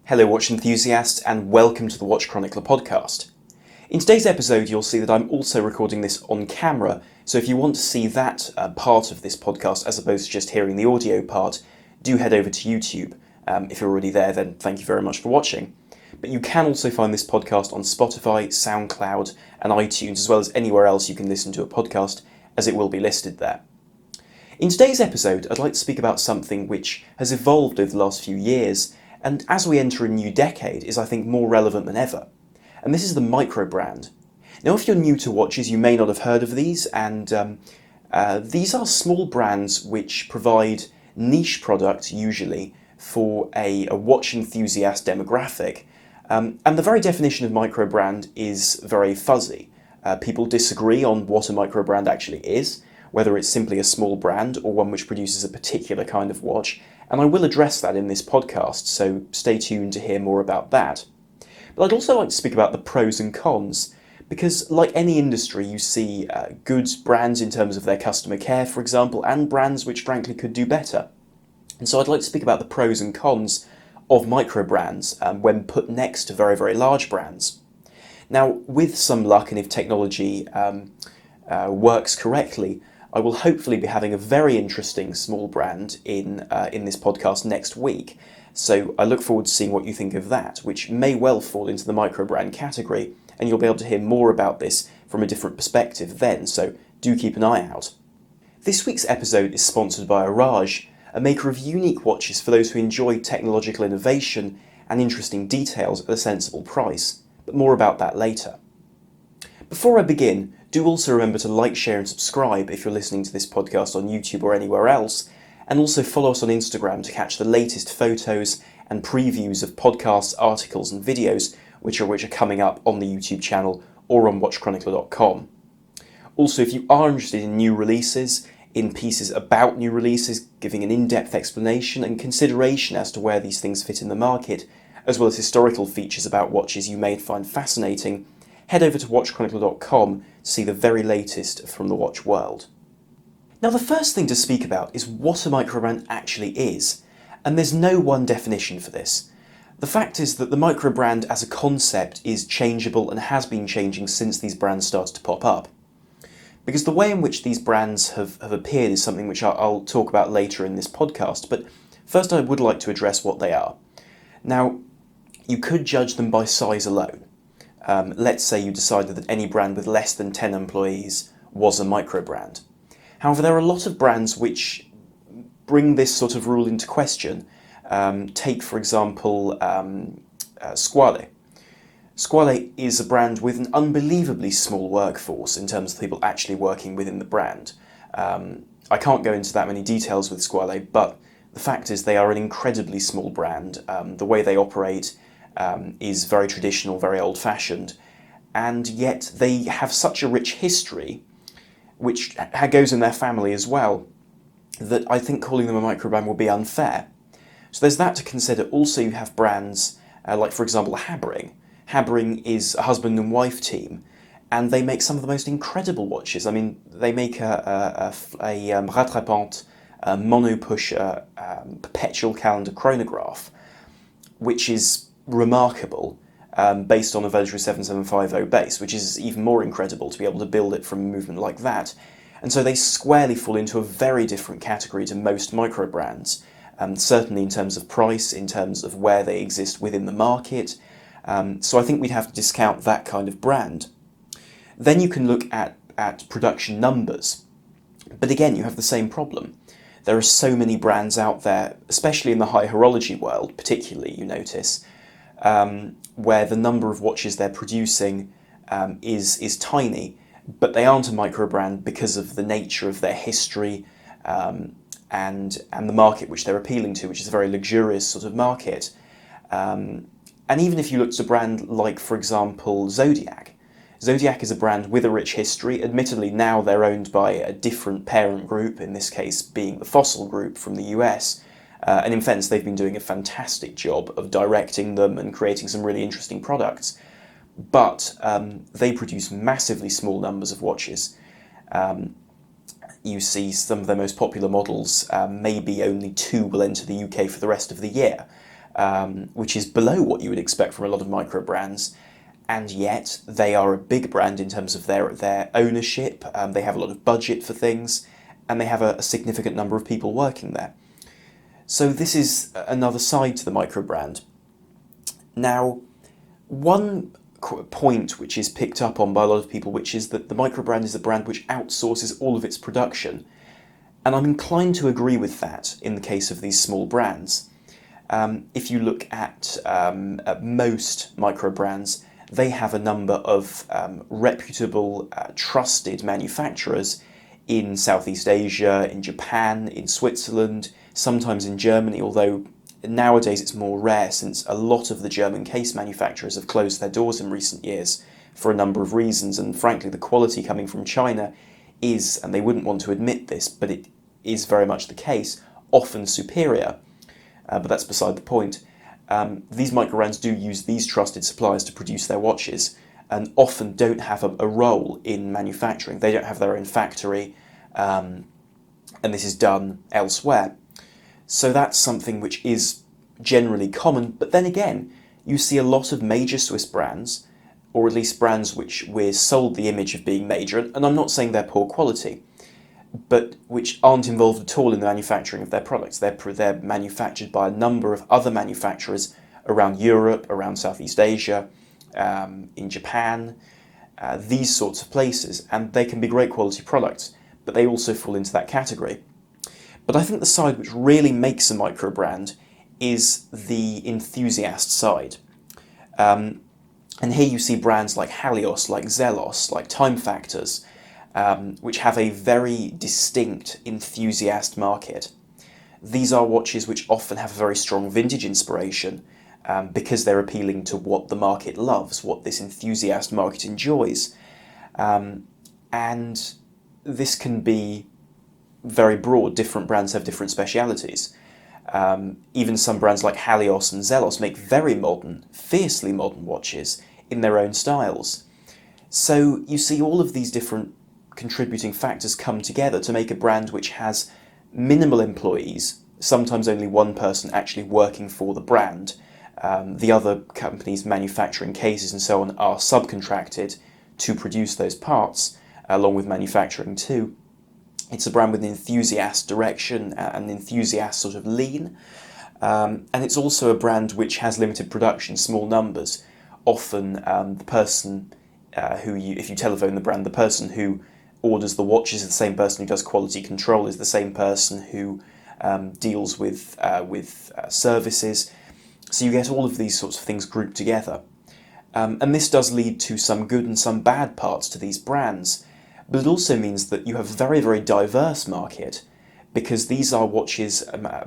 Hello watch enthusiasts and welcome to the Watch Chronicler podcast. In today's episode you'll see that I'm also recording this on camera, so if you want to see that part of this podcast as opposed to just hearing the audio part, do head over to YouTube. If you're already there, then thank you very much for watching. But you can also find this podcast on Spotify, SoundCloud and iTunes, as well as anywhere else you can listen to a podcast, as it will be listed there. In today's episode I'd like to speak about something which has evolved over the last few years, and as we enter a new decade is, I think, more relevant than ever. And this is the Microbrand. Now, if you're new to watches, you may not have heard of these, and these are small brands which provide niche products, usually, for a watch enthusiast demographic. And the very definition of microbrand is very fuzzy. People disagree on what a microbrand actually is, whether it's simply a small brand or one which produces a particular kind of watch, and I will address that in this podcast, so stay tuned to hear more about that. But I'd also like to speak about the pros and cons, because like any industry you see good brands in terms of their customer care, for example, and brands which frankly could do better. And so I'd like to speak about the pros and cons of microbrands when put next to very, very large brands. Now, with some luck, and if technology works correctly, I will hopefully be having a very interesting small brand in this podcast next week, so I look forward to seeing what you think of that, which may well fall into the microbrand category, and you'll be able to hear more about this from a different perspective then, so do keep an eye out. This week's episode is sponsored by Oris, a maker of unique watches for those who enjoy technological innovation and interesting details at a sensible price, but more about that later. Before I begin, do also remember to like, share and subscribe if you're listening to this podcast on YouTube or anywhere else, and also follow us on Instagram to catch the latest photos and previews of podcasts, articles and videos which are coming up on the YouTube channel or on watchchronicler.com. Also, if you are interested in new releases, in pieces about new releases, giving an in-depth explanation and consideration as to where these things fit in the market, as well as historical features about watches you may find fascinating, head over to watchchronicler.com to see the very latest from the watch world. Now, the first thing to speak about is what a microbrand actually is, and there's no one definition for this. The fact is that the microbrand as a concept is changeable and has been changing since these brands started to pop up. Because the way in which these brands have appeared is something which I'll talk about later in this podcast, but first I would like to address what they are. Now, you could judge them by size alone. Let's say you decided that any brand with less than 10 employees was a microbrand. However, there are a lot of brands which bring this sort of rule into question. Take, for example, Squale. Squale is a brand with an unbelievably small workforce in terms of people actually working within the brand. I can't go into that many details with Squale, but the fact is they are an incredibly small brand. The way they operate is very traditional, very old-fashioned, and yet they have such a rich history, which goes in their family as well, that I think calling them a microbrand will be unfair. So there's that to consider. Also, you have brands like, for example, Habring. Habring is a husband and wife team, and they make some of the most incredible watches. I mean, they make a rattrapante monopusher perpetual calendar chronograph, which is remarkable, based on a Laventure 7750 base, which is even more incredible to be able to build it from a movement like that. And so they squarely fall into a very different category to most microbrands, certainly in terms of price, in terms of where they exist within the market. So I think we'd have to discount that kind of brand. Then you can look at production numbers. But again, you have the same problem. There are so many brands out there, especially in the high horology world, particularly, you notice, where the number of watches they're producing is tiny, but they aren't a microbrand because of the nature of their history and the market which they're appealing to, which is a very luxurious sort of market. And even if you look at a brand like, for example, Zodiac. Zodiac is a brand with a rich history. Admittedly, now they're owned by a different parent group, in this case being the Fossil Group from the US. And in fairness, they've been doing a fantastic job of directing them and creating some really interesting products. But they produce massively small numbers of watches. You see some of their most popular models, maybe only 2 will enter the UK for the rest of the year. which is below what you would expect from a lot of micro brands. And yet they are a big brand in terms of their ownership. They have a lot of budget for things, and they have a significant number of people working there. So this is another side to the micro brand. Now, one point which is picked up on by a lot of people, which is that the micro brand is a brand which outsources all of its production. And I'm inclined to agree with that in the case of these small brands. If you look at most micro brands, they have a number of reputable, trusted manufacturers in Southeast Asia, in Japan, in Switzerland, sometimes in Germany, although nowadays it's more rare since a lot of the German case manufacturers have closed their doors in recent years for a number of reasons, and frankly the quality coming from China is, and they wouldn't want to admit this, but it is very much the case, often superior. But that's beside the point. These microbrands do use these trusted suppliers to produce their watches and often don't have a role in manufacturing. They don't have their own factory, and this is done elsewhere. So that's something which is generally common, but then again, you see a lot of major Swiss brands, or at least brands which we're sold the image of being major, and I'm not saying they're poor quality, but which aren't involved at all in the manufacturing of their products. They're manufactured by a number of other manufacturers around Europe, around Southeast Asia, in Japan, these sorts of places, and they can be great quality products, but they also fall into that category. But I think the side which really makes a micro brand is the enthusiast side. And here you see brands like Halios, like Zelos, like Time Factors, which have a very distinct enthusiast market. These are watches which often have a very strong vintage inspiration because they're appealing to what the market loves, what this enthusiast market enjoys. And this can be very broad. Different brands have different specialities. Even some brands like Halios and Zelos make very modern, fiercely modern watches in their own styles. So you see all of these different contributing factors come together to make a brand which has minimal employees, sometimes only one person actually working for the brand. The other companies manufacturing cases and so on are subcontracted to produce those parts, along with manufacturing too. It's a brand with an enthusiast direction, an enthusiast sort of lean, and it's also a brand which has limited production, small numbers. Often the person if you telephone the brand, the person who orders the watches is the same person who does quality control, is the same person who deals with services. So you get all of these sorts of things grouped together. And this does lead to some good and some bad parts to these brands. But it also means that you have a very, very diverse market, because these are watches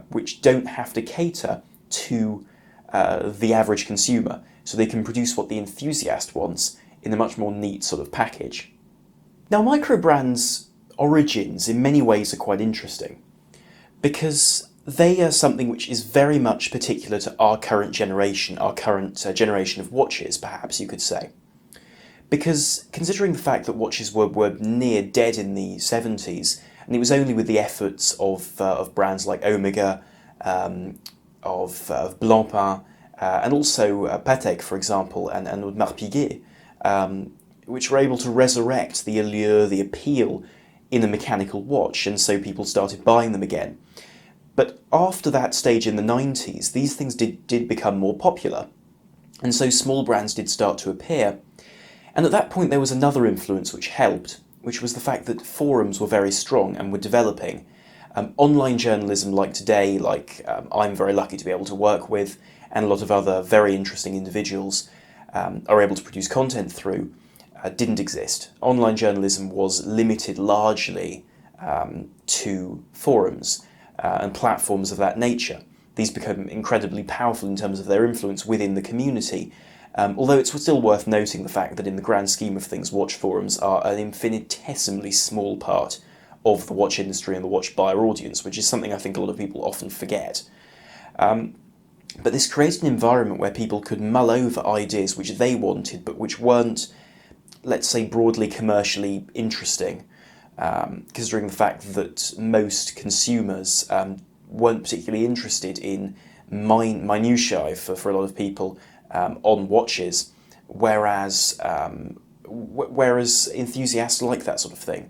which don't have to cater to the average consumer. So they can produce what the enthusiast wants in a much more neat sort of package. Now, Microbrand's origins in many ways are quite interesting, because they are something which is very much particular to our current generation, generation of watches, perhaps you could say. Because considering the fact that watches were near dead in the 70s, and it was only with the efforts of brands like Omega, of Blancpain, and also Patek, for example, and Audemars Piguet, which were able to resurrect the allure, the appeal in a mechanical watch, and so people started buying them again. But after that stage in the 90s, these things did become more popular, and so small brands did start to appear. And at that point there was another influence which helped, which was the fact that forums were very strong and were developing. Online journalism like today, like I'm very lucky to be able to work with, and a lot of other very interesting individuals are able to produce content through, didn't exist. Online journalism was limited largely to forums and platforms of that nature. These become incredibly powerful in terms of their influence within the community, although it's still worth noting the fact that in the grand scheme of things, watch forums are an infinitesimally small part of the watch industry and the watch buyer audience, which is something I think a lot of people often forget. But this created an environment where people could mull over ideas which they wanted, but which weren't, let's say, broadly commercially interesting, considering the fact that most consumers weren't particularly interested in minutiae for a lot of people on watches, whereas enthusiasts like that sort of thing.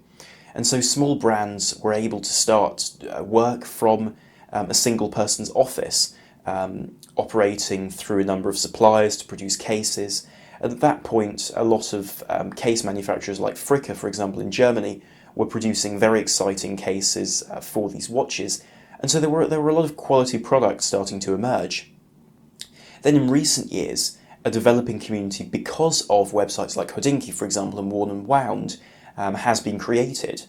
And so small brands were able to start work from a single person's office, operating through a number of suppliers to produce cases. At that point, a lot of case manufacturers like Fricker, for example, in Germany, were producing very exciting cases for these watches. And so there were a lot of quality products starting to emerge. Then in recent years, a developing community, because of websites like Hodinkee, for example, and Worn and Wound, has been created.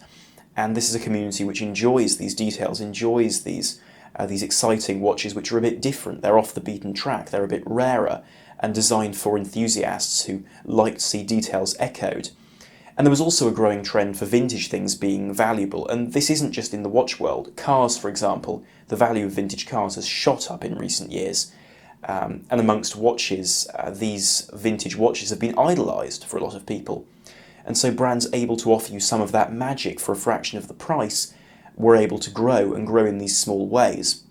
And this is a community which enjoys these details, enjoys these exciting watches which are a bit different. They're off the beaten track, they're a bit rarer, and designed for enthusiasts who like to see details echoed. And there was also a growing trend for vintage things being valuable, and this isn't just in the watch world. Cars, for example, the value of vintage cars has shot up in recent years. And amongst watches, these vintage watches have been idolised for a lot of people. And so brands able to offer you some of that magic for a fraction of the price were able to grow and grow in these small ways.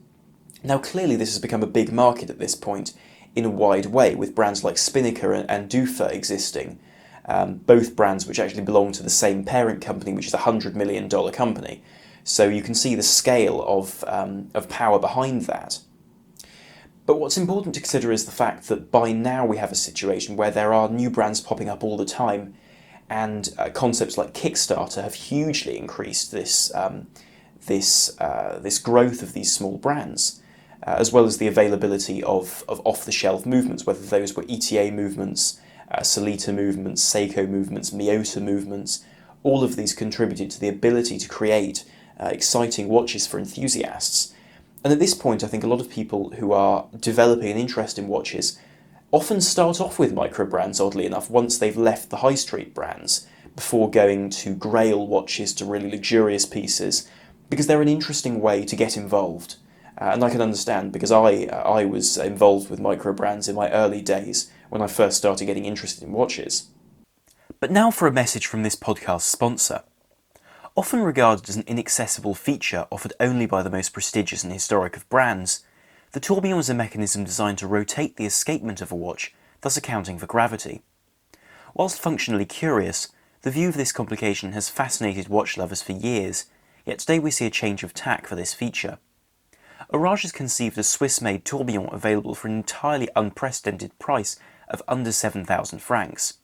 Now clearly this has become a big market at this point in a wide way, with brands like Spinnaker and Dufa existing, both brands which actually belong to the same parent company, which is a $100 million company. So you can see the scale of power behind that. But what's important to consider is the fact that by now we have a situation where there are new brands popping up all the time, and concepts like Kickstarter have hugely increased this growth of these small brands, as well as the availability of off-the-shelf movements, whether those were ETA movements, Sellita movements, Seiko movements, Miyota movements. All of these contributed to the ability to create exciting watches for enthusiasts. And at this point, I think a lot of people who are developing an interest in watches often start off with microbrands, oddly enough, once they've left the high street brands, before going to grail watches, to really luxurious pieces, because they're an interesting way to get involved. And I can understand, because I was involved with microbrands in my early days when I first started getting interested in watches. But now for a message from this podcast's sponsor. Often regarded as an inaccessible feature offered only by the most prestigious and historic of brands, the tourbillon is a mechanism designed to rotate the escapement of a watch, thus accounting for gravity. Whilst functionally curious, the view of this complication has fascinated watch lovers for years, yet today we see a change of tack for this feature. Orage has conceived a Swiss-made tourbillon available for an entirely unprecedented price of under 7,000 francs.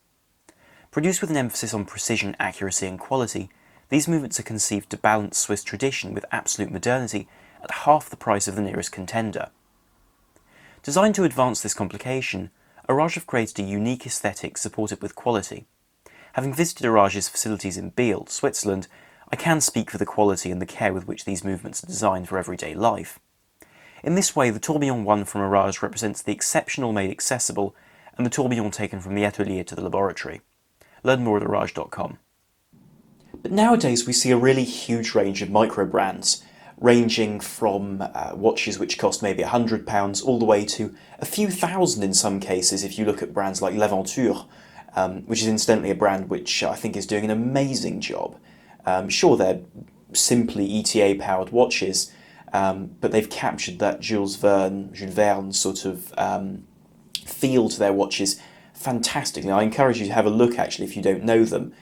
Produced with an emphasis on precision, accuracy and quality, these movements are conceived to balance Swiss tradition with absolute modernity at half the price of the nearest contender. Designed to advance this complication, Orage have created a unique aesthetic supported with quality. Having visited Orage's facilities in Biel, Switzerland, I can speak for the quality and the care with which these movements are designed for everyday life. In this way, the tourbillon 1 from Orage represents the exceptional made accessible, and the tourbillon taken from the atelier to the laboratory. Learn more at orage.com. But nowadays we see a really huge range of microbrands, ranging from watches which cost maybe £100 all the way to a few thousand in some cases if you look at brands like Laventure, which is incidentally a brand which I think is doing an amazing job. Sure, they're simply ETA powered watches, but they've captured that Jules Verne sort of feel to their watches fantastically. I encourage you to have a look actually if you don't know them,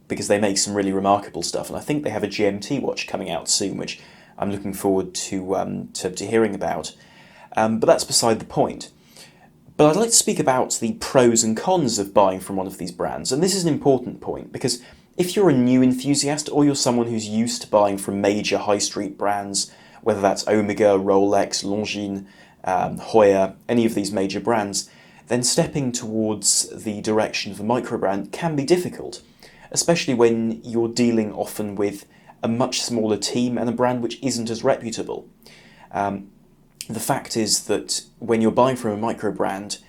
because they make some really remarkable stuff, and I think they have a GMT watch coming out soon, which I'm looking forward to hearing about. But that's beside the point. But I'd like to speak about the pros and cons of buying from one of these brands, and this is an important point, because if you're a new enthusiast or you're someone who's used to buying from major high street brands, whether that's Omega, Rolex, Longines, Hoya, any of these major brands, then stepping towards the direction of a microbrand can be difficult, especially when you're dealing often with a much smaller team and a brand which isn't as reputable. The fact is that when you're buying from a microbrand,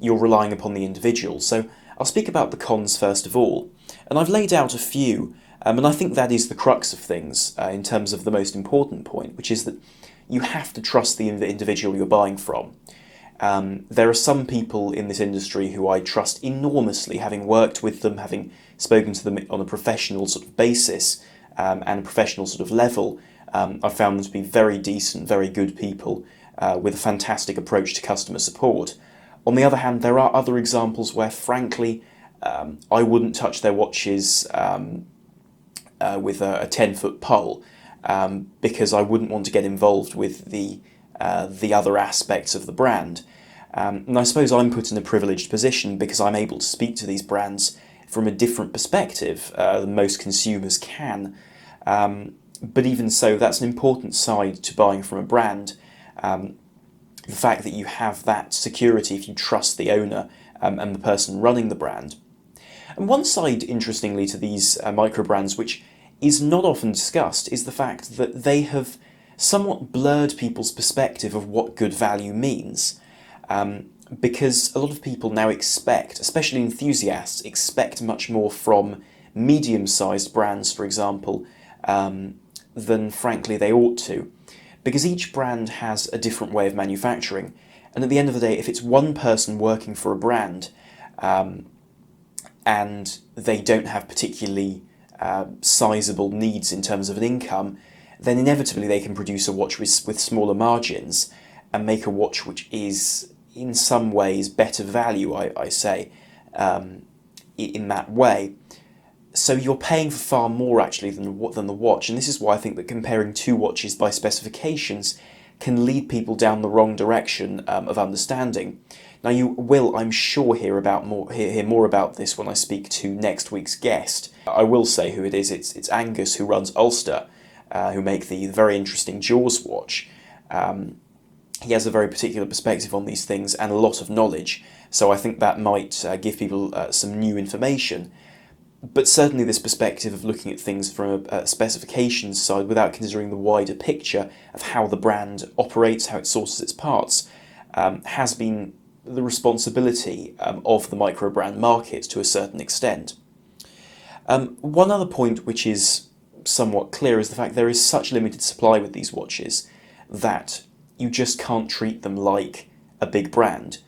you're relying upon the individual. So I'll speak about the cons first of all, and I've laid out a few, and I think that is the crux of things in terms of the most important point, which is that you have to trust the individual you're buying from. There are some people in this industry who I trust enormously, having worked with them, having spoken to them on a professional sort of basis and a professional sort of level. I've found them to be very decent, very good people, with a fantastic approach to customer support. On the other hand, there are other examples where, frankly, I wouldn't touch their watches with a 10-foot pole, because I wouldn't want to get involved with the other aspects of the brand. And I suppose I'm put in a privileged position because I'm able to speak to these brands from a different perspective than most consumers can. But even so, that's an important side to buying from a brand. The fact that you have that security if you trust the owner and the person running the brand. And one side, interestingly, to these microbrands, which is not often discussed, is the fact that they have somewhat blurred people's perspective of what good value means. Because a lot of people now expect, especially enthusiasts, expect much more from medium-sized brands, for example, than frankly they ought to. Because each brand has a different way of manufacturing, and at the end of the day, if it's one person working for a brand and they don't have particularly sizable needs in terms of an income, then inevitably they can produce a watch with smaller margins and make a watch which is in some ways better value, I say, in that way. So you're paying for far more actually than the watch, and this is why I think that comparing two watches by specifications can lead people down the wrong direction of understanding. Now you will, I'm sure, hear more about this when I speak to next week's guest. I will say who it is. It's Angus, who runs Ulster, who make the very interesting Jaws watch. He has a very particular perspective on these things and a lot of knowledge, so I think that might give people some new information. But certainly this perspective of looking at things from a specifications side without considering the wider picture of how the brand operates, how it sources its parts, has been the responsibility of the microbrand market to a certain extent. One other point which is somewhat clear is the fact there is such limited supply with these watches that you just can't treat them like a big brand.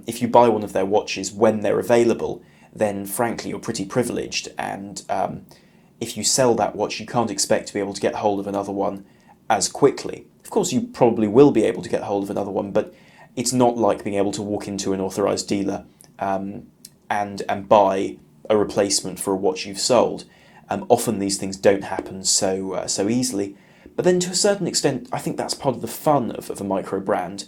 If you buy one of their watches when they're available, then frankly you're pretty privileged, and if you sell that watch you can't expect to be able to get hold of another one as quickly. Of course you probably will be able to get hold of another one, but it's not like being able to walk into an authorised dealer and buy a replacement for a watch you've sold. Often these things don't happen so easily, but then to a certain extent I think that's part of the fun of a micro brand,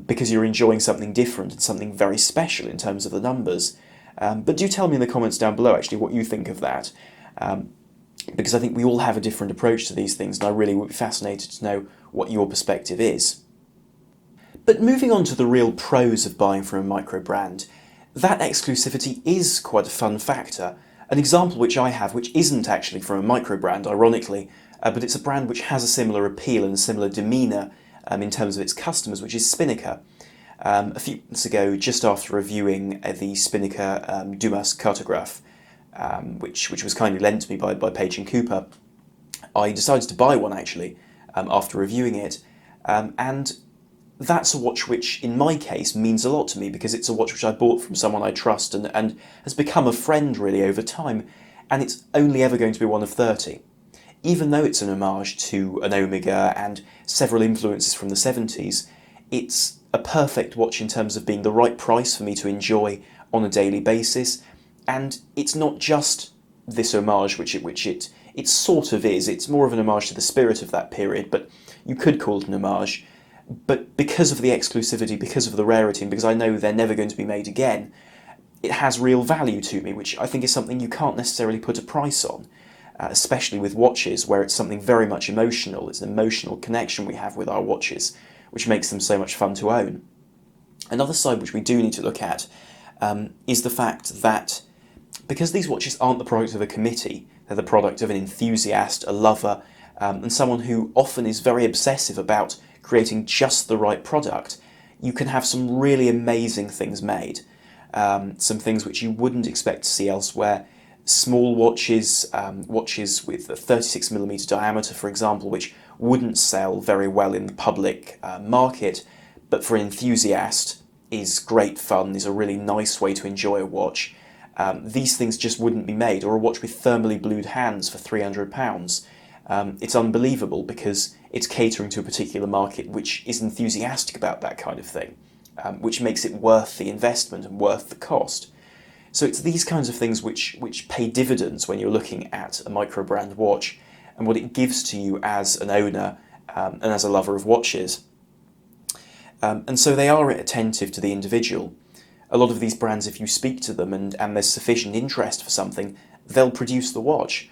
because you're enjoying something different and something very special in terms of the numbers. But do tell me in the comments down below actually what you think of that, because I think we all have a different approach to these things, and I really would be fascinated to know what your perspective is. But moving on to the real pros of buying from a micro brand, that exclusivity is quite a fun factor. An example which I have, which isn't actually from a micro brand, ironically, but it's a brand which has a similar appeal and a similar demeanour in terms of its customers, which is Spinnaker. A few months ago, just after reviewing the Spinnaker Dumas cartograph, which was kindly lent to me by Page & Cooper, I decided to buy one actually after reviewing it, and that's a watch which in my case means a lot to me, because it's a watch which I bought from someone I trust and has become a friend really over time, and it's only ever going to be one of 30. Even though it's an homage to an Omega and several influences from the 70s, it's a perfect watch in terms of being the right price for me to enjoy on a daily basis, and it's not just this homage which it sort of is. It's more of an homage to the spirit of that period, but you could call it an homage. But because of the exclusivity, because of the rarity, and because I know they're never going to be made again, it has real value to me, which I think is something you can't necessarily put a price on, especially with watches, where it's something very much emotional. It's an emotional connection we have with our watches, which makes them so much fun to own. Another side which we do need to look at is the fact that because these watches aren't the product of a committee, they're the product of an enthusiast, a lover, and someone who often is very obsessive about creating just the right product, you can have some really amazing things made. Some things which you wouldn't expect to see elsewhere. Small watches, watches with a 36mm diameter, for example, which wouldn't sell very well in the public market, but for an enthusiast is great fun, is a really nice way to enjoy a watch. These things just wouldn't be made, or a watch with thermally blued hands for £300. it's unbelievable because it's catering to a particular market which is enthusiastic about that kind of thing, which makes it worth the investment and worth the cost. So it's these kinds of things which pay dividends when you're looking at a microbrand watch and what it gives to you as an owner and as a lover of watches. And so they are attentive to the individual. A lot of these brands, if you speak to them and there's sufficient interest for something, they'll produce the watch,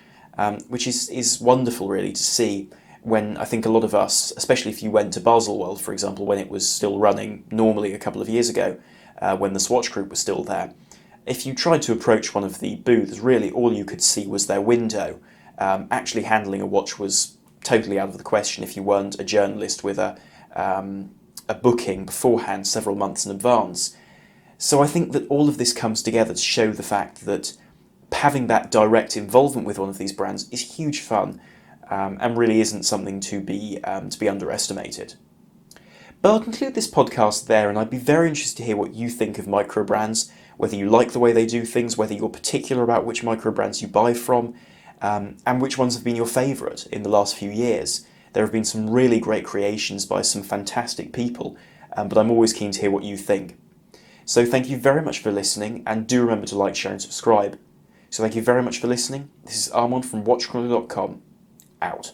which is wonderful really to see when I think a lot of us, especially if you went to Baselworld, for example, when it was still running normally a couple of years ago, when the Swatch group was still there, if you tried to approach one of the booths, really all you could see was their window. Actually handling a watch was totally out of the question if you weren't a journalist with a booking beforehand several months in advance. So I think that all of this comes together to show the fact that having that direct involvement with one of these brands is huge fun and really isn't something to be underestimated. But I'll conclude this podcast there, and I'd be very interested to hear what you think of microbrands, whether you like the way they do things, whether you're particular about which microbrands you buy from, and which ones have been your favourite in the last few years. There have been some really great creations by some fantastic people, but I'm always keen to hear what you think. So thank you very much for listening, and do remember to like, share and subscribe. So thank you very much for listening. This is Armand from WatchChronicler.com, out.